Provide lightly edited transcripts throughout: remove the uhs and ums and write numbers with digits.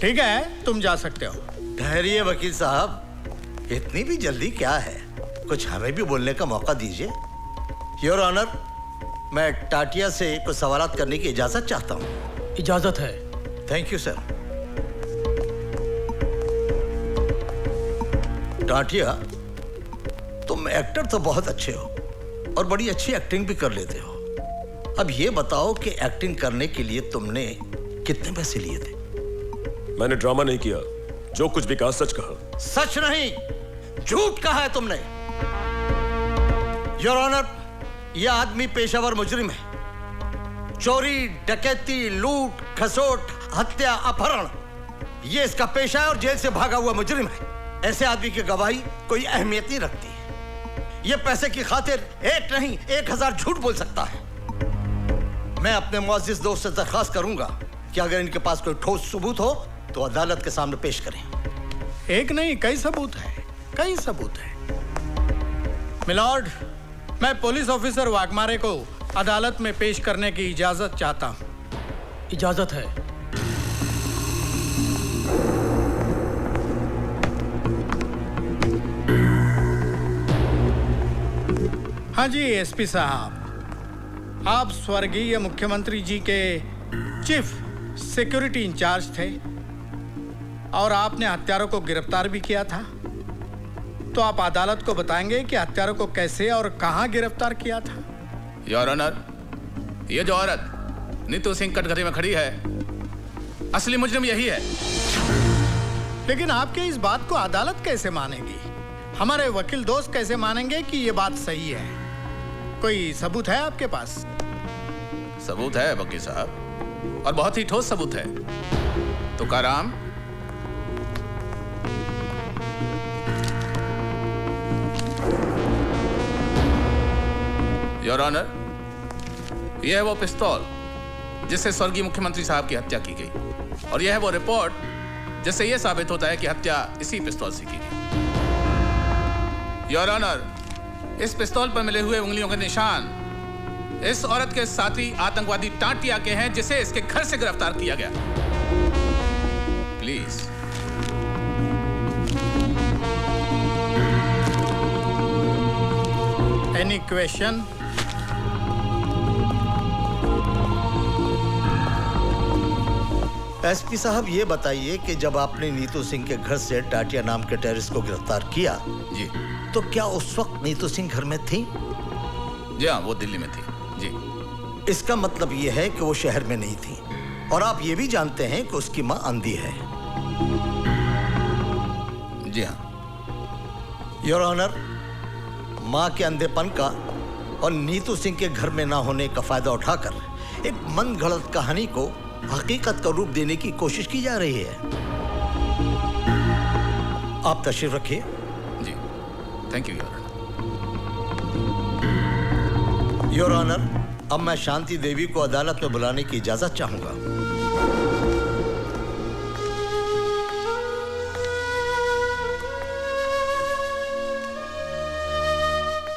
ठीक है, तुम जा सकते हो। ठहरिए वकील साहब, इतनी भी जल्दी क्या है? कुछ हमें भी बोलने का मौका दीजिए। योर ऑनर, मैं टाटिया से कुछ सवालात करने की इजाजत चाहता हूँ। इजाजत है। Thank you sir. टाटिया, तुम एक्टर तो बहुत अच्छे हो और बड़ी अच्छी एक्टिंग भी कर लेते हो। अब ये बताओ कि एक्टिंग करने के लिए तुमने कितने पैसे लिए थे? मैंने ड्रामा नहीं किया, जो कुछ भी कहा सच कहा। सच नहीं, झूठ कहा है तुमने। योर ऑनर, यह आदमी पेशावर मुजरिम है। चोरी, डकैती, लूट, खसोट, हत्या, अपहरण, यह इसका पेशा है और जेल से भागा हुआ मुजरिम है। ऐसे आदमी की गवाही कोई अहमियत नहीं रखती। यह पैसे की खातिर एक नहीं 1000 झूठ बोल सकता है। मैं अपने मुअज़्ज़िज़ दोस्त से दरख्वास्त करूंगा कि अगर इनके पास कोई ठोस सबूत हो तो अदालत के सामने पेश करें। एक नहीं, कई सबूत है, कई सबूत है। मिलॉर्ड, मैं पुलिस ऑफिसर वाघमारे को अदालत में पेश करने की इजाजत चाहता हूं। इजाजत है। हाँ जी एसपी साहब, आप स्वर्गीय मुख्यमंत्री जी के चीफ सिक्योरिटी इंचार्ज थे और आपने हत्यारों को गिरफ्तार भी किया था। तो आप अदालत को बताएंगे कि हत्यारों को कैसे और कहां गिरफ्तार किया था? योर ऑनर, ये जो औरत नीतू सिंह कटघरे में खड़ी है, असली मुजरिम यही है। लेकिन आपके इस बात को अदालत कैसे मानेगी? हमारे वकील दोस्त कैसे मानेंगे कि ये बात सही है? कोई सबूत है आपके पास? सबूत है वकील साहब, और बहुत ही ठोस सबूत है। तुकाराम, योर ऑनर, यह है वो पिस्तौल जिससे स्वर्गीय मुख्यमंत्री साहब की हत्या की गई, और यह है वो रिपोर्ट जिससे यह साबित होता है कि हत्या इसी पिस्तौल से की गई। योर ऑनर, इस पिस्तौल पर मिले हुए उंगलियों के निशान इस औरत के साथी आतंकवादी टाटिया के हैं जिसे इसके घर से गिरफ्तार किया गया। प्लीज। Any question? एसपी साहब, ये बताइए कि जब आपने नीतू सिंह के घर से टाटिया नाम के टेररिस्ट को गिरफ्तार किया जी, तो क्या उस वक्त नीतू सिंह घर में थी? जी हाँ, वो दिल्ली में थी। जी। इसका मतलब ये है कि वो शहर में नहीं थी, और आप ये भी जानते हैं कि उसकी मां अंधी है। जी हाँ। योर ऑनर, मां के अंधेपन का और नीतू सिंह के घर में ना होने का फायदा उठाकर एक मनगढ़ंत कहानी को हकीकत का रूप देने की कोशिश की जा रही है। आप तशरीफ रखिए। जी, thank you your honour. Your honour, अब मैं शांति देवी को अदालत में बुलाने की इजाजत चाहूंगा।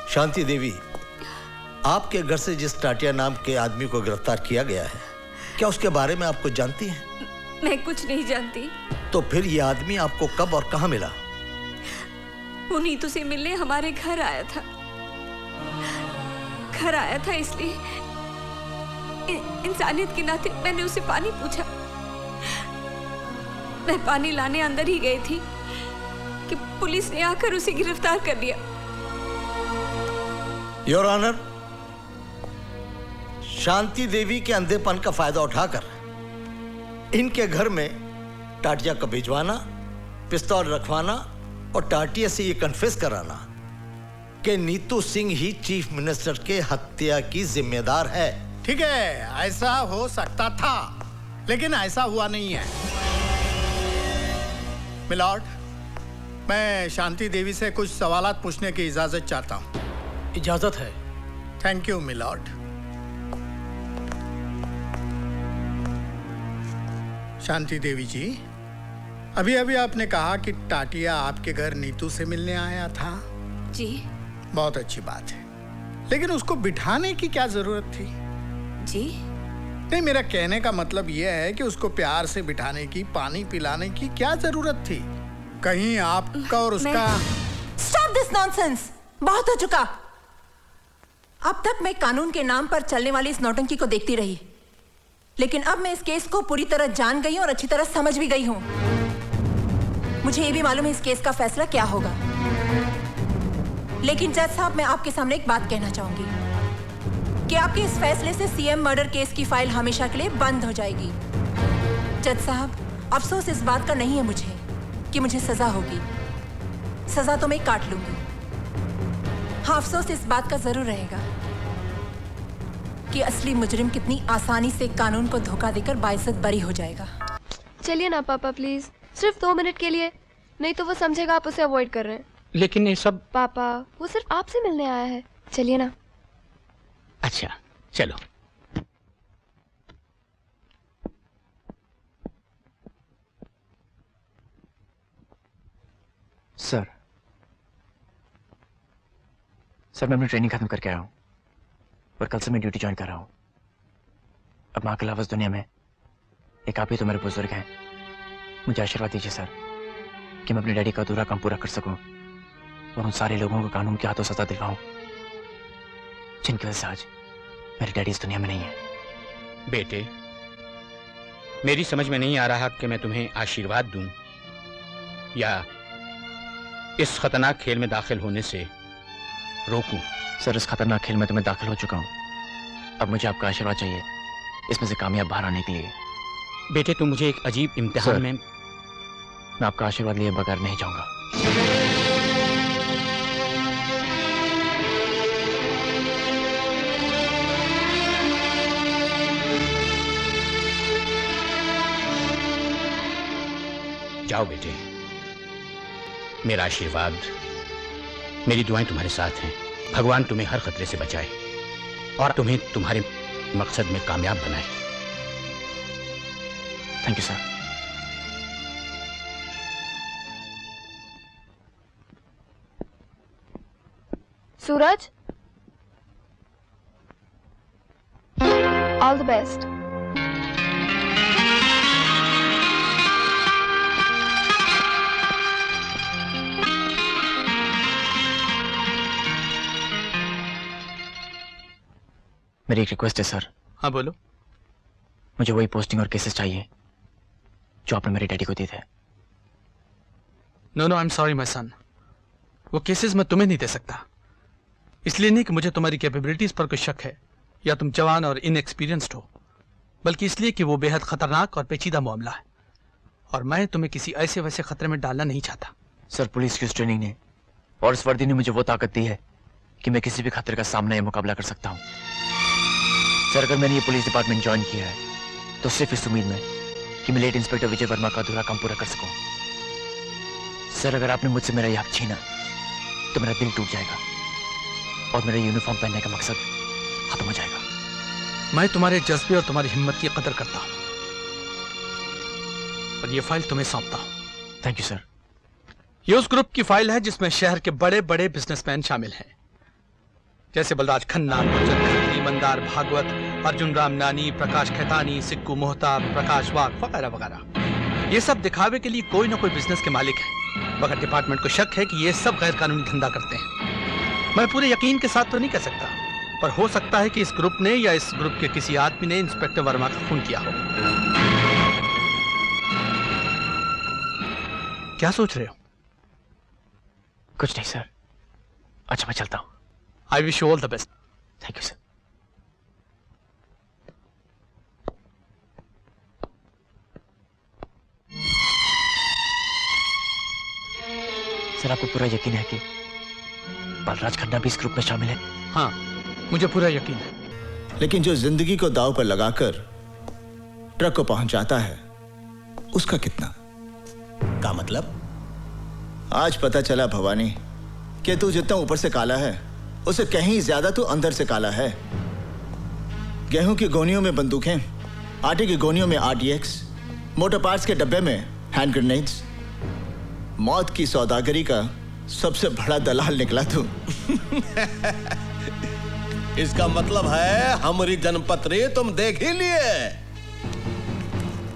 शांति देवी, आपके घर से जिस टाटिया नाम के आदमी को गिरफ्तार किया गया है, क्या उसके बारे में आप कुछ जानती हैं? मैं कुछ नहीं जानती। तो फिर यह आदमी आपको कब और कहां मिला? वो नीतू से मिलने हमारे घर आया था। घर आया था इसलिए इंसानियत के नाते मैंने उसे पानी पूछा। मैं पानी लाने अंदर ही गई थी कि पुलिस ने आकर उसे गिरफ्तार कर लिया। योर ऑनर, शांति देवी के अंधेपन का फायदा उठाकर इनके घर में टाटिया को भिजवाना, पिस्तौल रखवाना और टाटिया से ये कन्फेस कराना कि नीतू सिंह ही चीफ मिनिस्टर के हत्या की जिम्मेदार है। ठीक है, ऐसा हो सकता था, लेकिन ऐसा हुआ नहीं है। मिलॉर्ड, मैं शांति देवी से कुछ सवालात पूछने की इजाजत चाहता हूं। इजाजत है। Thank you my lord. Shanti Devi ji, अभी अभी आपने कहा कि टाटिया आपके घर नीतू से मिलने आया था। जी। बहुत अच्छी बात है, लेकिन उसको बिठाने की क्या जरूरत थी? जी? नहीं, मेरा कहने का मतलब यह है कि उसको प्यार से बिठाने की, पानी पिलाने की क्या जरूरत थी? कहीं आपका और उसका... Stop this nonsense! बहुत हो चुका। अब तक मैं कानून के नाम पर चलने वाली इस नौटंकी को देखती रही, लेकिन अब मैं इस केस को पूरी तरह जान गई हूं और अच्छी तरह समझ भी गई हूं। मुझे ये भी मालूम है इस केस का फैसला क्या होगा। लेकिन जज साहब, मैं आपके सामने एक बात कहना चाहूंगी कि आपके इस फैसले से सीएम मर्डर केस की फाइल हमेशा के लिए बंद हो जाएगी। जज साहब, अफसोस इस बात का नहीं है मुझे कि मुझे सजा होगी। सजा तो मैं काट लूंगी। हाँ, अफसोस इस बात का जरूर रहेगा कि असली मुजरिम कितनी आसानी से कानून को धोखा देकर बाइज्जत बरी हो जाएगा। चलिए ना पापा, प्लीज, सिर्फ 2 मिनट के लिए, नहीं तो वो समझेगा आप उसे अवॉइड कर रहे हैं। लेकिन ये सब... पापा, वो सिर्फ आपसे मिलने आया है, चलिए ना। अच्छा, चलो। सर मैं अपनी ट्रेनिंग खत्म करके आया हूँ और कल से मैं ड्यूटी ज्वाइन कर रहा हूँ। अब माँ के अलावा इस दुनिया में एक आप ही तो मेरे बुजुर्ग हैं। मुझे आशीर्वाद दीजिए सर कि मैं अपने डैडी का अधूरा काम पूरा कर सकूं और उन सारे लोगों को कानून के हाथों सजा दिलवाऊं जिनकी वजह से आज मेरे डैडी इस दुनिया में नहीं है। बेटे, मेरी समझ में नहीं आ रहा कि मैं तुम्हें आशीर्वाद दूं या इस खतरनाक खेल में दाखिल होने से रोकूं। सर, इस खतरनाक खेल में तो मैं दाखिल हो चुका हूँ। अब मुझे आपका आशीर्वाद चाहिए इसमें से कामयाब बाहर आने के लिए। बेटे, तुम मुझे एक अजीब इम्तिहान में... मैं आपका आशीर्वाद लिए बगैर नहीं जाऊंगा। जाओ बेटे, मेरा आशीर्वाद, मेरी दुआएं तुम्हारे साथ हैं। भगवान तुम्हें हर खतरे से बचाए और तुम्हें तुम्हारे मकसद में कामयाब बनाए। Thank you sir. Suraj, all the best. मेरी एक रिक्वेस्ट है सर। हाँ बोलो। मुझे वही पोस्टिंग और केसेस चाहिए जो आपने मेरे डैडी को दिए थे। No, I am sorry my son, वो केसेस मैं तुम्हें नहीं दे सकता। इसलिए नहीं कि मुझे तुम्हारी कैपेबिलिटीज पर कोई शक है या तुम जवान और इनएक्सपीरियंस्ड हो, बल्कि इसलिए कि वो बेहद खतरनाक और पेचीदा मामला है और मैं तुम्हें किसी ऐसे वैसे खतरे में डालना नहीं चाहता। सर, पुलिस की उस ट्रेनिंग ने और इस वर्दी ने मुझे वो ताकत दी है कि मैं किसी भी खतरे का सामना या मुकाबला कर सकता हूँ। सर, अगर मैंने ये पुलिस डिपार्टमेंट ज्वाइन किया है तो सिर्फ इस उम्मीद में कि मैं लेट इंस्पेक्टर विजय वर्मा का अधूरा काम पूरा कर सकूं। सर, अगर आपने मुझसे मेरा ये हक छीना तो मेरा दिल टूट जाएगा और मेरा यूनिफॉर्म पहनने का मकसद खत्म हो जाएगा। मैं तुम्हारे जज्बे और तुम्हारी हिम्मत की कदर करता हूं और ये फाइल तुम्हें सौंपता हूं। Thank you sir. ये उस ग्रुप की फाइल है जिसमें शहर के बड़े बड़े बिजनेसमैन शामिल हैं, जैसे बलराज खन्ना, गुर्जर खत्री, मंदार भागवत, अर्जुन राम नानी, प्रकाश खेतानी, सिक्कू मोहता, प्रकाश वाघ वगैरह वगैरह। ये सब दिखावे के लिए कोई ना कोई बिजनेस के मालिक हैं, मगर डिपार्टमेंट को शक है कि ये सब गैर कानूनी धंधा करते हैं। मैं पूरे यकीन के साथ तो नहीं कह सकता, पर हो सकता है कि इस ग्रुप ने या इस ग्रुप के किसी आदमी ने इंस्पेक्टर वर्मा का खून किया हो। क्या सोच रहे हो? कुछ नहीं सर। अच्छा, मैं चलता हूँ। I wish you all the best. Thank you, sir. Sir, आपको पूरा यकीन है कि बलराज खन्ना भी इस ग्रुप में शामिल है? हाँ, मुझे पूरा यकीन है। लेकिन जो जिंदगी को दांव पर लगाकर ट्रक को पहुंचाता है, उसका कितना? का मतलब? आज पता चला भवानी कि तू जितना ऊपर से काला है उसे कहीं ज्यादा तू अंदर से काला है। गेहूं की गोनियों में बंदूकें, आटे की गोनियों में RDX, मोटर पार्ट्स के डब्बे में हैंड ग्रेनेड्स। मौत की सौदागरी का सबसे बड़ा दलाल निकला तू। इसका मतलब है हमारी जनपत्री तुम देख ही लिए।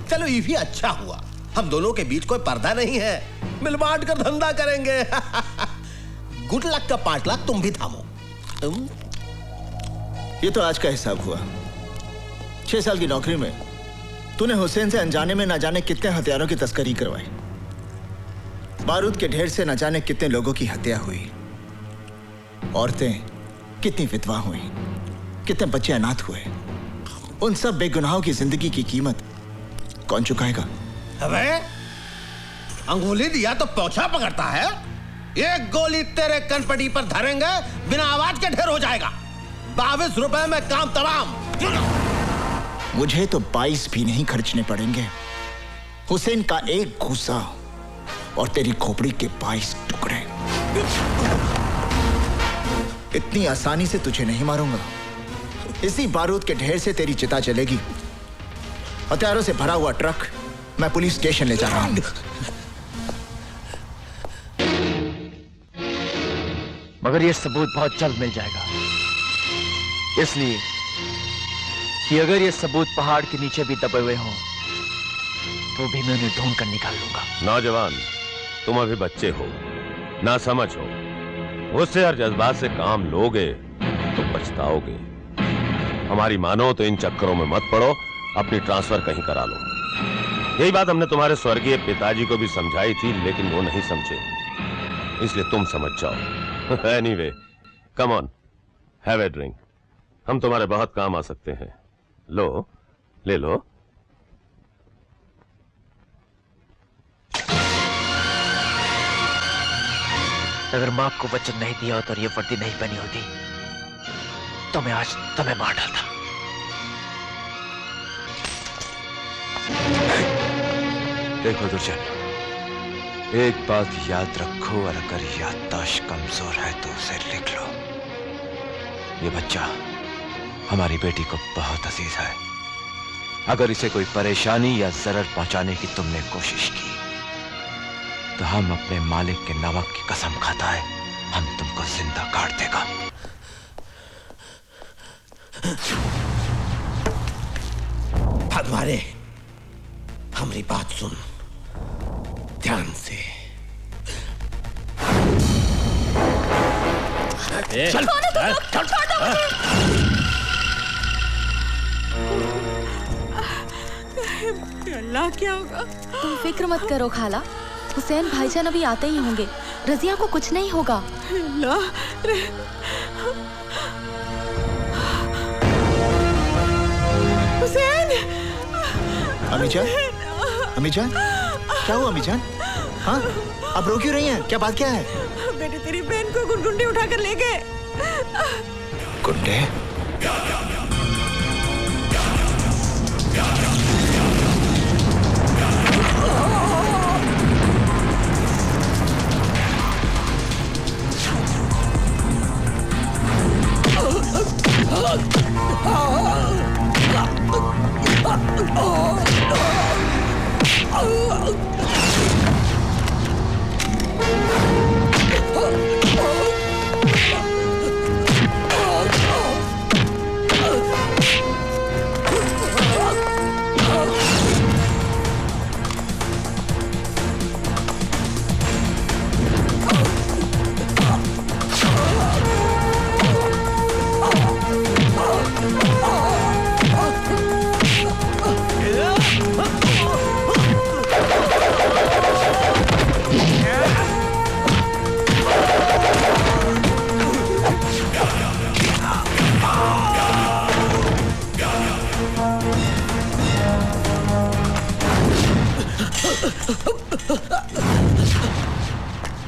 चलो ये भी अच्छा हुआ, हम दोनों के बीच कोई पर्दा नहीं है, मिल बांट कर धंधा करेंगे। गुड लक का 5 लाख तुम भी थामो। ये तो आज का हिसाब हुआ। 6 साल की नौकरी में तूने हुसैन से अनजाने में न जाने कितने हथियारों की तस्करी करवाई, बारूद के ढेर से न जाने कितने लोगों की हत्या हुई, औरतें कितनी विधवा हुई, कितने बच्चे अनाथ हुए। उन सब बेगुनाहों की जिंदगी की कीमत कौन चुकाएगा? अबे अंगुली दिया तो पोछा पकड़ता है। एक गोली तेरे कनपटी पर धरेंगे, बिना आवाज के ढेर हो जाएगा। 22 रुपए में काम तमाम। मुझे तो 22 भी नहीं खर्चने पड़ेंगे। हुसैन का एक घूसा और तेरी खोपड़ी के 22 टुकड़े। इतनी आसानी से तुझे नहीं मारूंगा। इसी बारूद के ढेर से तेरी चिता चलेगी। हथियारों से भरा हुआ ट्रक मैं पुलिस स्टेशन ले जा रहा हूं। मगर यह सबूत बहुत जल्द मिल जाएगा, इसलिए कि अगर ये सबूत पहाड़ के नीचे भी दबे हुए हों तो भी मैं उन्हें ढूंढ कर निकाल लूंगा। नौजवान, तुम अभी बच्चे हो, ना समझ हो। उससे और जज्बात से काम लोगे तो पछताओगे। हमारी मानो तो इन चक्करों में मत पड़ो, अपनी ट्रांसफर कहीं करा लो। यही बात हमने तुम्हारे स्वर्गीय पिताजी को भी समझाई थी, लेकिन वो नहीं समझे, इसलिए तुम समझ जाओ। Anyway, come on, have a drink. हम तुम्हारे बहुत काम आ सकते हैं। लो, ले लो। अगर मां को वचन नहीं दिया होता और ये वर्दी नहीं बनी होती तो मैं आज तुम्हें मार डालता। देखो दुर्जन, एक बात याद रखो, और अगर याददाश्त कमजोर है तो उसे लिख लो। ये बच्चा हमारी बेटी को बहुत अजीज है। अगर इसे कोई परेशानी या जरर पहुंचाने की तुमने कोशिश की तो हम अपने मालिक के नमक की कसम खाता है, हम तुमको जिंदा काट देगा। भगवाने, हमारी बात सुन ध्यान से। चल, अल्लाह, क्या होगा? तुम फिक्र मत करो खाला, हुसैन भाईजान अभी आते ही होंगे। रजिया को कुछ नहीं होगा। हुसैन! अमीजान, अमीजान, क्या हुआ अमीजान? हाँ, अब रो क्यों रही हैं? क्या बात क्या है? बेटे, तेरी बहन को गुंडे उठाकर ले गए। गुंडे?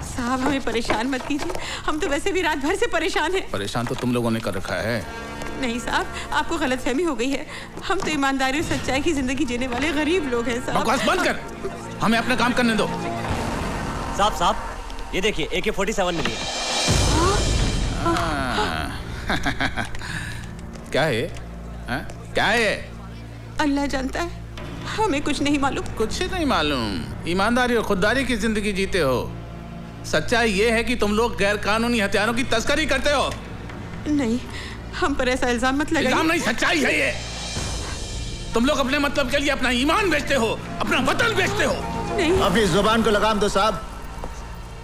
साहब, हमें परेशान मत कीजिए, हम तो वैसे भी रात भर से परेशान हैं। परेशान तो तुम लोगों ने कर रखा है। नहीं साहब, आपको गलतफहमी हो गई है। हम तो ईमानदारी और सच्चाई की जिंदगी जीने वाले गरीब लोग हैं साहब। बकवास बंद कर, हमें अपना काम करने दो। साहब, ये देखिए AK-47 मिली है। क्या है? क्या है? अल्लाह जानता है, हमें कुछ नहीं मालूम। कुछ नहीं मालूम? ईमानदारी और खुददारी की जिंदगी जीते हो। सच्चाई ये है कि तुम लोग गैर कानूनी हथियारों की तस्करी करते हो। नहीं, हम पर ऐसा इल्जाम मत लगाइए। इल्जाम नहीं, सच्चाई है ये। तुम लोग अपने मतलब के लिए अपना ईमान बेचते हो, अपना वतन बेचते हो। नहीं। अपनी जुबान को लगाम दो साहब।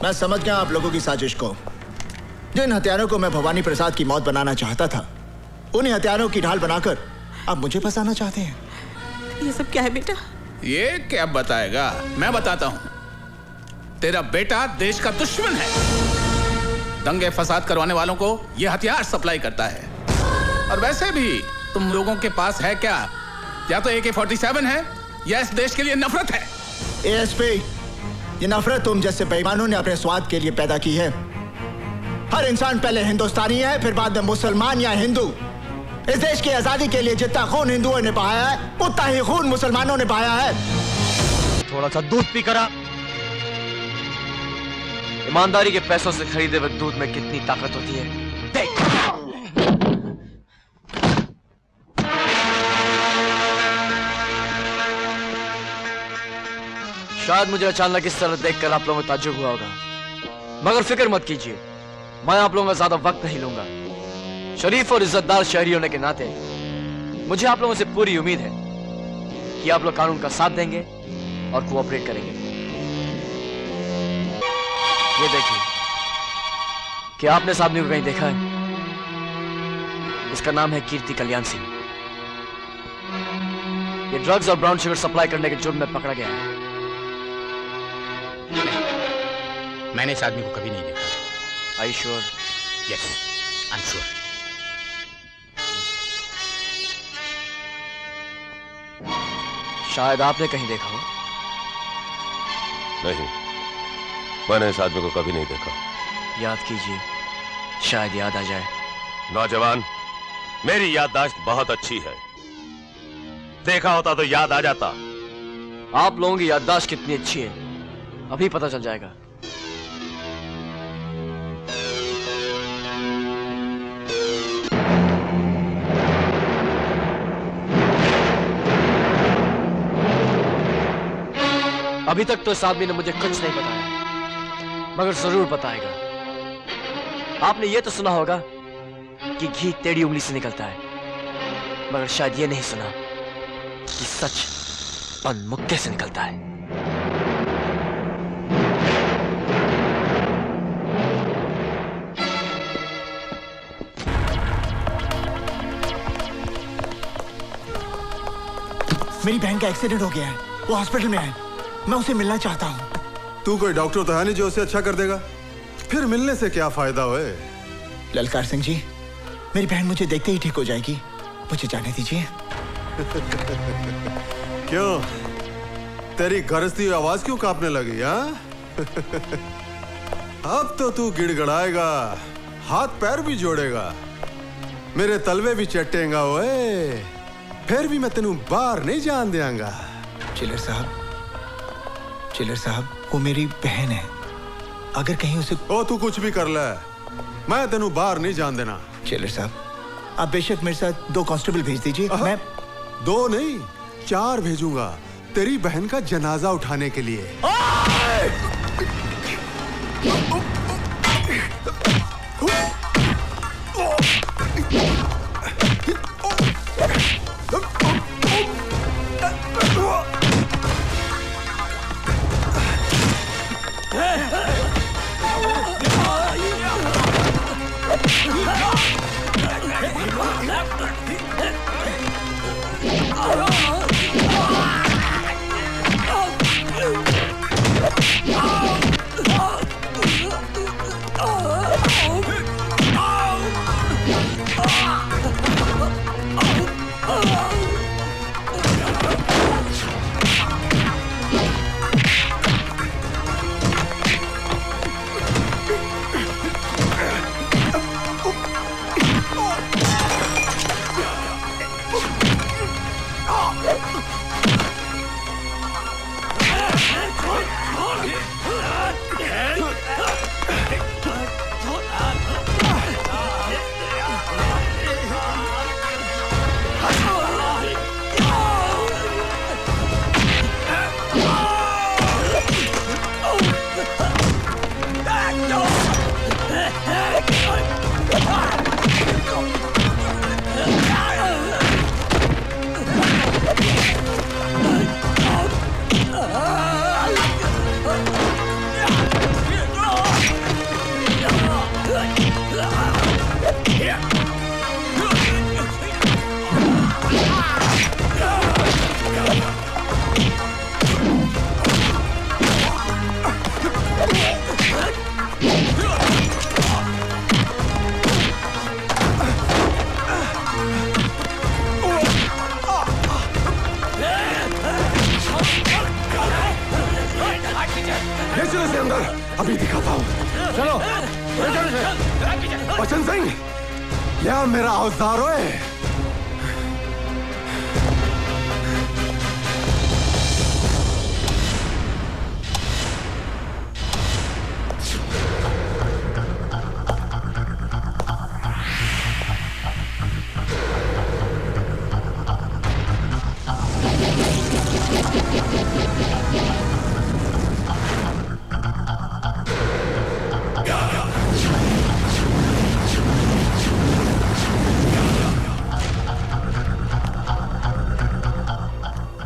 मैं समझ गया आप लोगों की साजिश को। जिन हथियारों को मैं भवानी प्रसाद की मौत बनाना चाहता था, उन्हीं हथियारों की ढाल बनाकर आप मुझे फंसाना चाहते हैं। ये सब क्या है बेटा? ये क्या बताएगा, मैं बताता हूं। तेरा बेटा देश का दुश्मन है। दंगे फसाद करवाने वालों को यह हथियार सप्लाई करता है। और वैसे भी तुम लोगों के पास है क्या? या तो AK-47 है या इस देश के लिए नफरत है। ASP, ये नफरत तुम जैसे बेईमानों ने अपने स्वाद के लिए पैदा की है। हर इंसान पहले हिंदुस्तानी है, फिर बाद में मुसलमान या हिंदू। इस देश की आजादी के लिए जितना खून हिंदुओं ने बहाया है, उतना ही खून मुसलमानों ने बहाया है। थोड़ा सा दूध पी करा। ईमानदारी के पैसों से खरीदे हुए दूध में कितनी ताकत होती है, देख। शायद मुझे अचानक इस तरह देखकर आप लोगों को ताज्जुब हुआ होगा, मगर फिक्र मत कीजिए, मैं आप लोगों का ज्यादा वक्त नहीं लूंगा। शरीफ और इज्जतदार शहरी होने के नाते मुझे आप लोगों से पूरी उम्मीद है कि आप लोग कानून का साथ देंगे और कोऑपरेट करेंगे। ये देखिए, क्या आपने इस आदमी को कहीं देखा है? इसका नाम है कीर्ति कल्याण सिंह। ये ड्रग्स और ब्राउन शुगर सप्लाई करने के जुर्म में पकड़ा गया है। मैंने इस आदमी को कभी नहीं देखा। Are you sure? Yes, I'm sure. शायद आपने कहीं देखा हो। नहीं, मैंने इस आदमी को कभी नहीं देखा। याद कीजिए, शायद याद आ जाए। नौजवान, मेरी याददाश्त बहुत अच्छी है। देखा होता तो याद आ जाता। आप लोगों की याददाश्त कितनी अच्छी है अभी पता चल जाएगा। अभी तक तो इस आदमी ने मुझे कुछ नहीं बताया, मगर जरूर बताएगा। आपने ये तो सुना होगा कि घी टेढ़ी उंगली से निकलता है, मगर शायद ये नहीं सुना कि सच पन मुक्के से निकलता है। मेरी बहन का एक्सीडेंट हो गया है, वो हॉस्पिटल में है। मैं उसे मिलना चाहता हूँ। तू कोई डॉक्टर तो है नहीं जो उसे अच्छा कर देगा। फिर मिलने से क्या फायदा होए? ललकार सिंह जी, मेरी बहन मुझे देखते ही ठीक हो जाएगी, मुझे जाने दीजिए। क्यों, तेरी गरजती आवाज क्यों कांपने लगी? हाँ? अब तो तू गिड़गड़ाएगा, हाथ पैर भी जोड़ेगा, मेरे तलवे भी चटेगा। ओए, फिर भी मैं तेनू बाहर नहीं जान देंगा। चिलर साहब, वो मेरी बहन है। अगर कहीं उसे ओ तू कुछ भी कर ले, मैं तेनू बाहर नहीं जान देना। चिलर साहब, आप बेशक मेरे साथ 2 कांस्टेबल भेज दीजिए। मैं 2 नहीं 4 भेजूंगा तेरी बहन का जनाजा उठाने के लिए। ले चलो इसे अंदर, अभी दिखाता हूँ। चलो बचन सिंह, यह मेरा औजार है।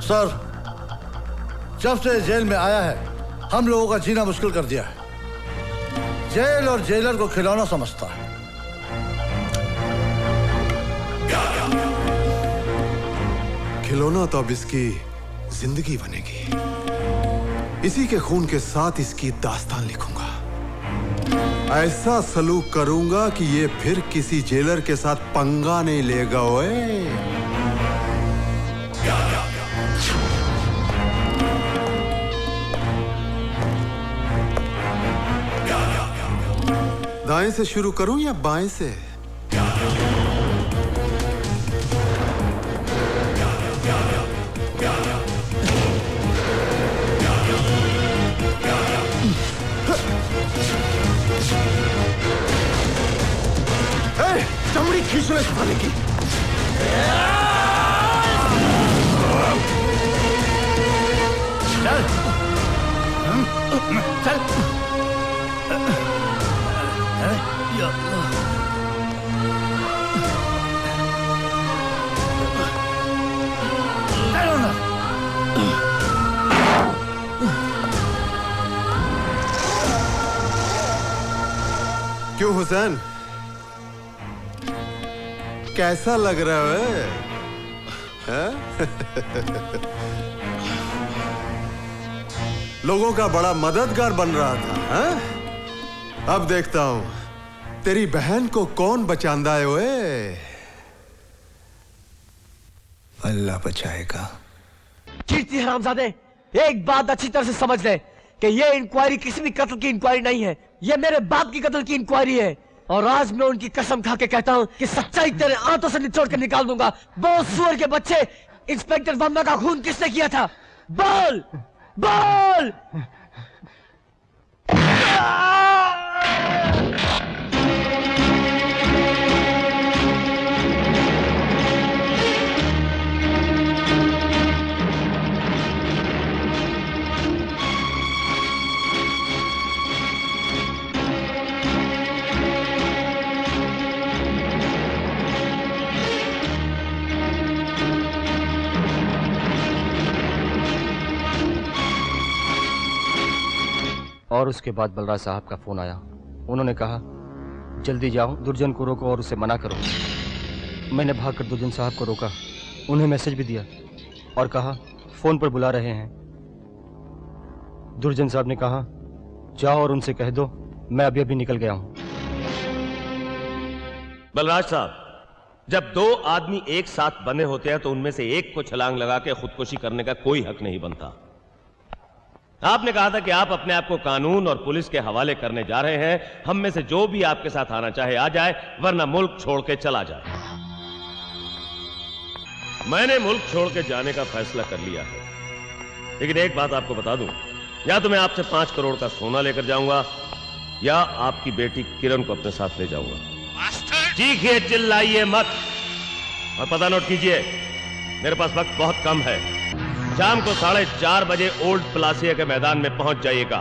सर, जब से जेल में आया है हम लोगों का जीना मुश्किल कर दिया है। जेल और जेलर को खिलौना समझता है। खिलौना तो अब इसकी जिंदगी बनेगी। इसी के खून के साथ इसकी दास्तान लिखूंगा। ऐसा सलूक करूंगा कि ये फिर किसी जेलर के साथ पंगा नहीं लेगा। ओए दाएं से शुरू करूं या बाएं से? चमड़ी खींच लो इस थाने की। चल चल। क्यों हुसैन, कैसा लग रहा है? लोगों का बड़ा मददगार बन रहा था, हा? अब देखता हूं तेरी बहन को कौन बचांदा है। ओए अल्लाह बचाएगा। कीर्ति हरामजादे, एक बात अच्छी तरह से समझ ले कि ये इंक्वायरी किसी भी कत्ल की इंक्वायरी नहीं है। ये मेरे बाप की कत्ल की इंक्वायरी है। और आज मैं उनकी कसम खा के कहता हूं कि सच्चाई तेरे आंतों से निचोड़ के निकाल दूंगा। वो सुअर के बच्चे, इंस्पेक्टर वर्मा का खून किसने किया था? बोल बोल। और उसके बाद बलराज साहब का फोन आया। उन्होंने कहा जल्दी जाओ, दुर्जन को रोको और उसे मना करो। मैंने भागकर दुर्जन साहब को रोका, उन्हें मैसेज भी दिया और कहा फोन पर बुला रहे हैं। दुर्जन साहब ने कहा जाओ और उनसे कह दो मैं अभी अभी निकल गया हूं। बलराज साहब, जब दो आदमी एक साथ बने होते हैं तो उनमें से एक को छलांग लगा के खुदकुशी करने का कोई हक नहीं बनता। आपने कहा था कि आप अपने आप को कानून और पुलिस के हवाले करने जा रहे हैं। हम में से जो भी आपके साथ आना चाहे आ जाए, वरना मुल्क छोड़ के चला जाए। मैंने मुल्क छोड़ के जाने का फैसला कर लिया है, लेकिन एक बात आपको बता दूं, या तो मैं आपसे 5 करोड़ का सोना लेकर जाऊंगा या आपकी बेटी किरण को अपने साथ ले जाऊंगा। चीखिए, चिल्लाइए मत और पता नोट कीजिए, मेरे पास वक्त बहुत कम है। शाम को 4:30 बजे ओल्ड प्लासिया के मैदान में पहुंच जाइएगा।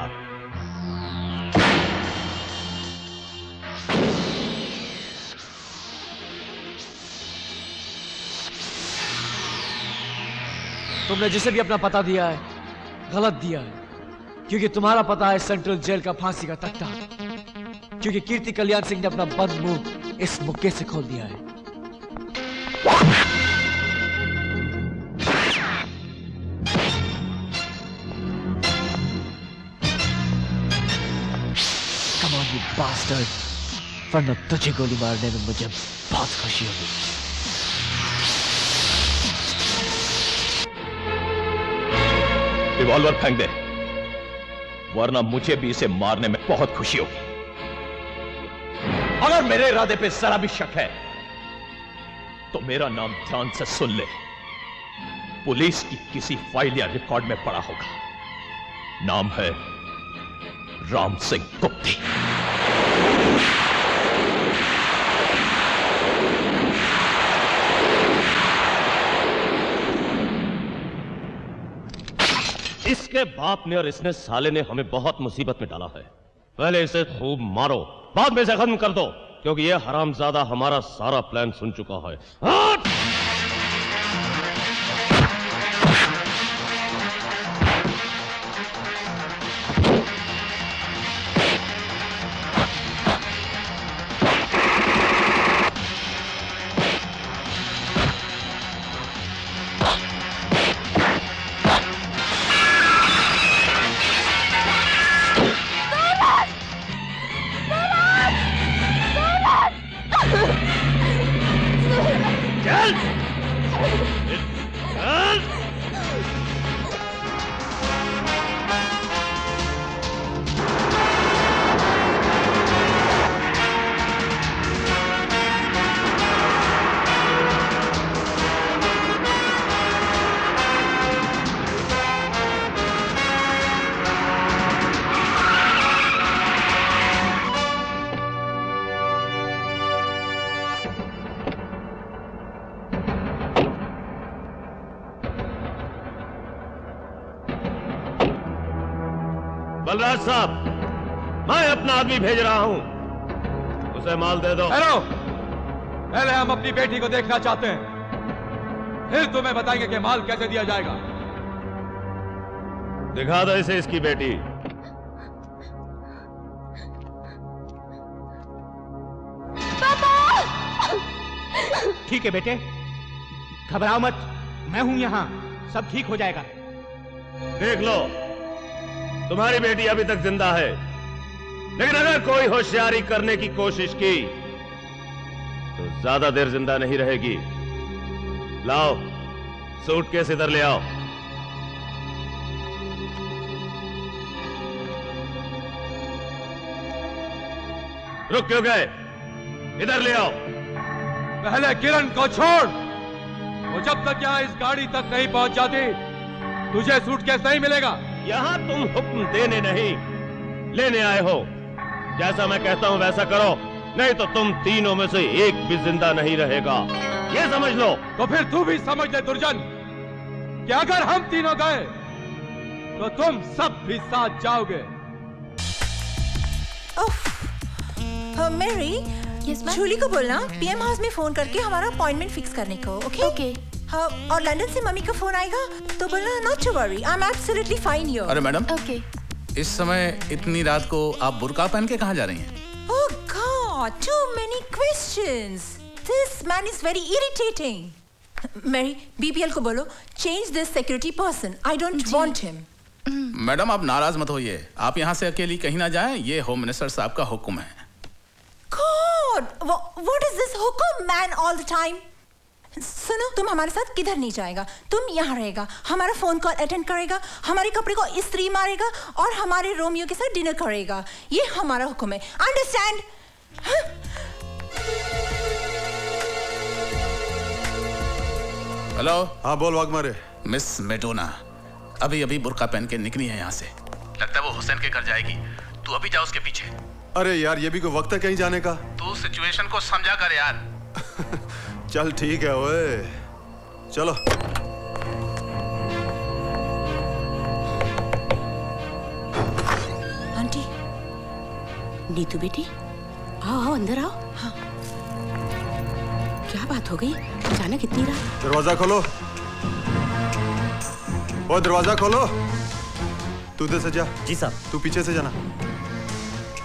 तुमने जिसे भी अपना पता दिया है गलत दिया है, क्योंकि तुम्हारा पता है सेंट्रल जेल का फांसी का तख्ता, क्योंकि कीर्ति कल्याण सिंह ने अपना बंद मुंह इस मुक्के से खोल दिया है। Bastard, वरना तुझे गोली मारने में मुझे बहुत खुशी होगी। रिवॉल्वर फेंक दे। वरना मुझे भी इसे मारने में बहुत खुशी होगी। अगर मेरे इरादे पे जरा भी शक है तो मेरा नाम ध्यान से सुन ले। पुलिस की किसी फाइल या रिकॉर्ड में पड़ा होगा। नाम है राम सिंह गुप्ती। इसके बाप ने और इसने साले ने हमें बहुत मुसीबत में डाला है। पहले इसे खूब मारो, बाद में इसे खत्म कर दो, क्योंकि ये हरामजादा हमारा सारा प्लान सुन चुका है। बलराज साहब, मैं अपना आदमी भेज रहा हूं, उसे माल दे दो। हेलो, पहले हम अपनी बेटी को देखना चाहते हैं, फिर तुम्हें बताएंगे कि माल कैसे दिया जाएगा। दिखा दो इसे इसकी बेटी। ठीक है बेटे, घबराओ मत, मैं हूं यहां, सब ठीक हो जाएगा। देख लो, तुम्हारी बेटी अभी तक जिंदा है, लेकिन अगर कोई होशियारी करने की कोशिश की तो ज्यादा देर जिंदा नहीं रहेगी। लाओ, सूटकेस इधर ले आओ। रुक क्यों गए? इधर ले आओ। पहले किरण को छोड़, वो जब तक यहाँ इस गाड़ी तक नहीं पहुंच जाती तुझे सूटकेस नहीं मिलेगा। यहां तुम हुक्म देने नहीं, लेने आए हो। जैसा मैं कहता हूं वैसा करो, नहीं तो तुम तीनों में से एक भी जिंदा नहीं रहेगा, ये समझ लो। तो फिर तू भी समझ ले दुर्जन, कि अगर हम तीनों गए तो तुम सब भी साथ जाओगे। मैरी, जूली को बोलना पीएम हाउस में फोन करके हमारा अपॉइंटमेंट फिक्स करने को। Okay okay. हाँ, और लंदन से मम्मी का फोन आएगा तो बोलना not to worry, I am absolutely fine here. अरे मैडम, ओके। इस समय इतनी रात को आप बुर्का पहन के कहाँ जा रही हैं? Oh God, too many questions. This man is very irritating. Mary, BPL को बोलो change this security person. I don't want him. Madam, आप नाराज मत होइए, आप यहाँ से अकेली कहीं ना जाएं, ये होम मिनिस्टर साहब का हुक्म है। God, what is this हुक्म man all the time? सुनो, तुम हमारे साथ किधर नहीं जाएगा, तुम यहाँ रहेगा, हमारा फोन कॉल अटेंड करेगा, हमारे कपड़े को इस्त्री मारेगा और हमारे रोमियो के साथ डिनर करेगा। ये हमारा हुक्म है, अंडरस्टैंड? हेलो। हाँ बोल वाघमारे। मिस मेडोना अभी अभी बुर्का पहन के निकली है यहाँ से, लगता है वो हुसैन के घर जाएगी। तू अभी जा उसके पीछे। अरे यार, ये भी कोई वक्त है कहीं जाने का? तू सिचुएशन को समझा कर यार। चल ठीक है ओए, चलो। आंटी, नीतू बेटी, आओ आओ अंदर आओ। हाँ, क्या बात हो गई, अचानक इतनी रात? दरवाजा खोलो। ओ दरवाजा खोलो। तू इधर से जा। जी साहब। तू पीछे से जाना।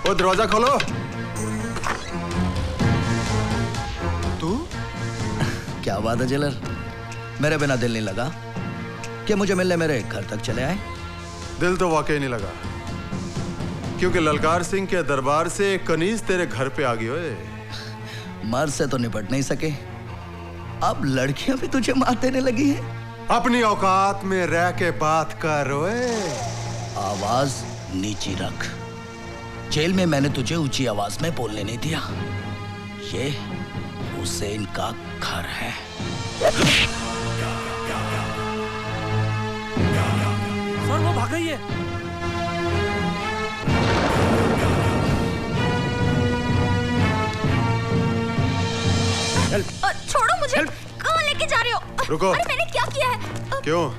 ओ दरवाजा खोलो। क्या बात है जेलर, मेरे बिना दिल नहीं लगा कि मुझे मिलने मेरे घर तक चले आए? दिल तो वाकई नहीं लगा, क्योंकि ललकार सिंह के दरबार से कनीज तेरे घर पे आ गई। ओए, मर्द से तो निपट नहीं सके, अब लड़कियां भी तुझे मार देने लगी हैं। अपनी औकात में रह के बात कर। ओए, आवाज नीची रख। जेल में मैंने तुझे ऊंची आवाज में बोलने नहीं दिया। ये हुसैन का घर है। सर वो भाग रही है। छोड़ो मुझे। कहाँ लेके जा रहे हो? रुको। अरे मैंने क्या किया है? क्यों?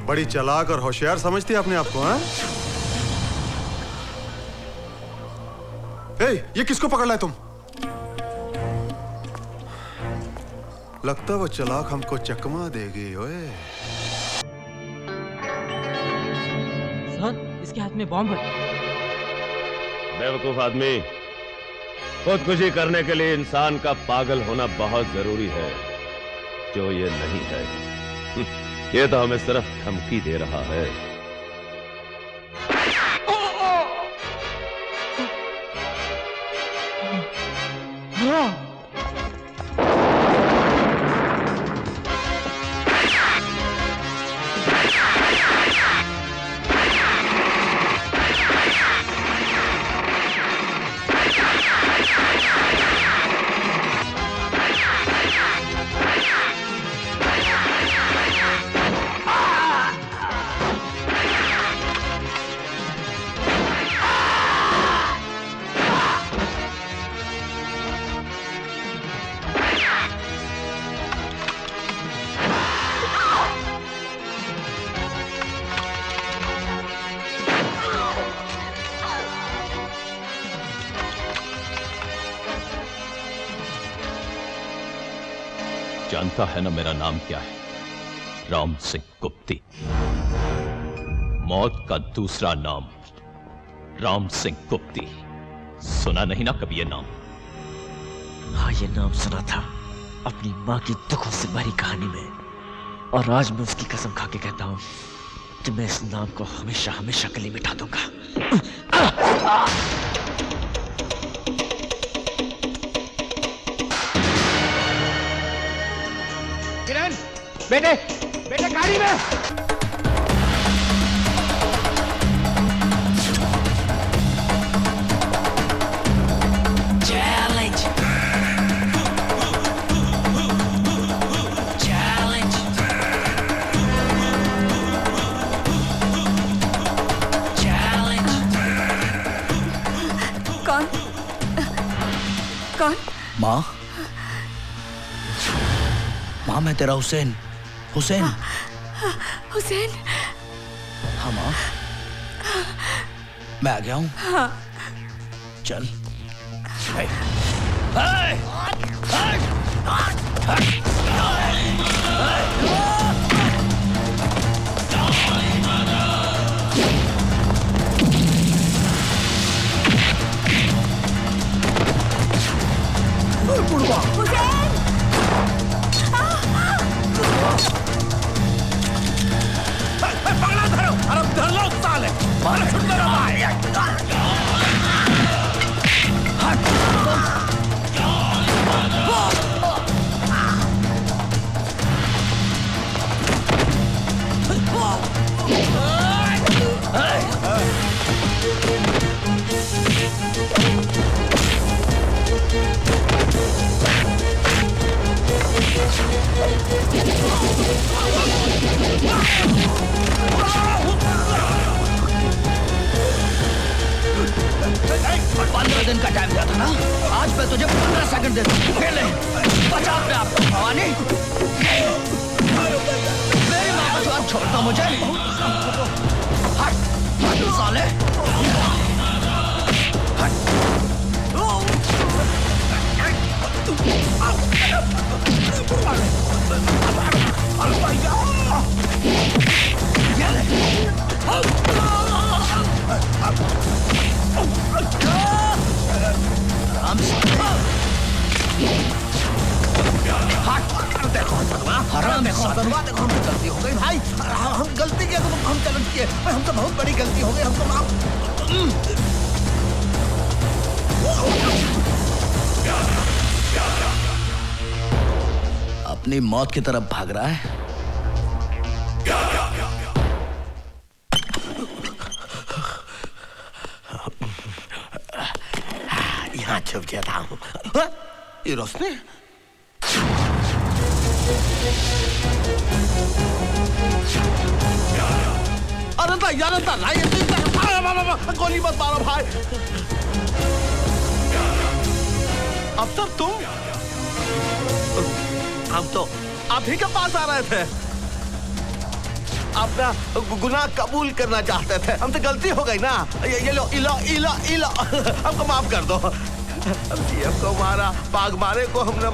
बड़ी चालाक और होशियार समझती है अपने आप को, हाँ? ये किसको पकड़ लाए तुम? लगता वो चालाक हमको चकमा देगी। ओए सर इसके हाथ में बॉम्ब है। बेवकूफ आदमी, खुदकुशी करने के लिए इंसान का पागल होना बहुत जरूरी है, जो ये नहीं है। ये तो हमें सिर्फ धमकी दे रहा है। जानता है ना मेरा नाम क्या है? राम सिंह गुप्ती। मौत का दूसरा नाम राम सिंह गुप्ती। सुना नहीं ना कभी ये नाम? हाँ, ये नाम सुना था अपनी माँ की दुखों से भरी कहानी में, और आज मैं उसकी कसम खा के कहता हूं कि मैं इस नाम को हमेशा हमेशा के लिए मिटा दूंगा। किरण, बेटे बेटे गाड़ी में। Challenge challenge challenge. कौन? कौन? माँ, माँ मैं तेरा हुसैन। हुसैन। हुसैन। हाँ माँ, मैं आ गया हूँ। हाँ। चल। हे। पगला धरो, अरे धर लो साले, मार छुट करो भाई। पंद्रह दिन का टाइम दिया था ना, आज मैं तुझे 15 सेकंड देता हूँ। खेल ले, बचा अपने आप को भवानी। मेरी माँ को आप छोड़ दो मुझे। हट हट साले, हट। हराम देखो हमसे गलती हो गई भाई। हम गलती किए, हम गलत किए, हमसे बहुत बड़ी गलती हो गई, हमको माफ। अपनी मौत की तरफ भाग रहा है। छुप गया था। हाँ? ये रोशनी अनंता गोली मत मारो भाई। अफसर तुम हम तो आप ही के पास आ रहे थे, अपना गुनाह कबूल करना चाहते थे। हमसे गलती हो गई ना, ये लो इलो इलो इलो हमको माफ कर दो। सीएम को मारा, बाघ मारे को हमने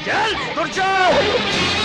चल, दूर चल।